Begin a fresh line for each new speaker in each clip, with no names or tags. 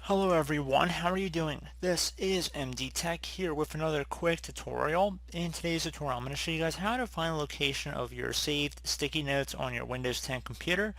Hello everyone, how are you doing? This is MD Tech here with another quick tutorial. In today's tutorial, I'm going to show you guys how to find the location of your saved sticky notes on your Windows 10 computer.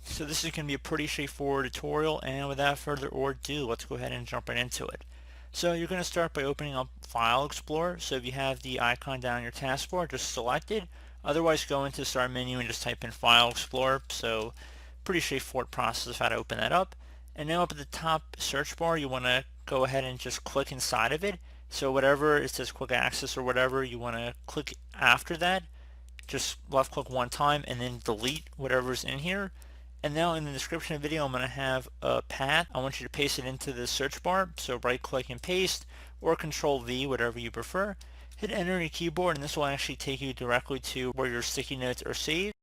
So this is going to be a pretty straightforward tutorial, and without further ado, let's go ahead and jump right into it. So you're going to start by opening up File Explorer. So if you have the icon down on your taskbar, just select it. Otherwise, go into the Start menu and just type in File Explorer. So pretty straightforward process of how to open that up. And now up at the top search bar, you want to go ahead and just click inside of it. So whatever it says quick access or whatever, you want to click after that. Just left click one time and then delete whatever's in here. And now in the description of the video, I'm going to have a path. I want you to paste it into the search bar. So right click and paste, or Control V, whatever you prefer. Hit enter on your keyboard, and this will actually take you directly to where your sticky notes are saved.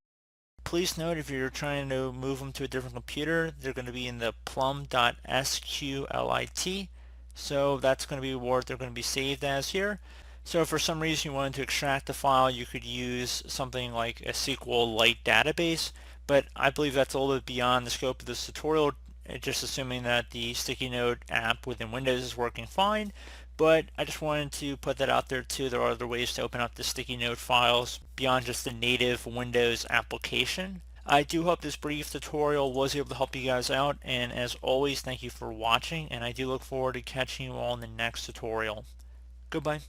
Please note, if you're trying to move them to a different computer, they're going to be in the plum.sqlite. So that's going to be what they're going to be saved as here. So if for some reason you wanted to extract the file, you could use something like a SQL Lite Database, but I believe that's a little bit beyond the scope of this tutorial, just assuming that the sticky note app within Windows is working fine. But I just wanted to put that out there too. There are other ways to open up the sticky note files beyond just the native Windows application. I do hope this brief tutorial was able to help you guys out, and as always, thank you for watching, and I do look forward to catching you all in the next tutorial. Goodbye.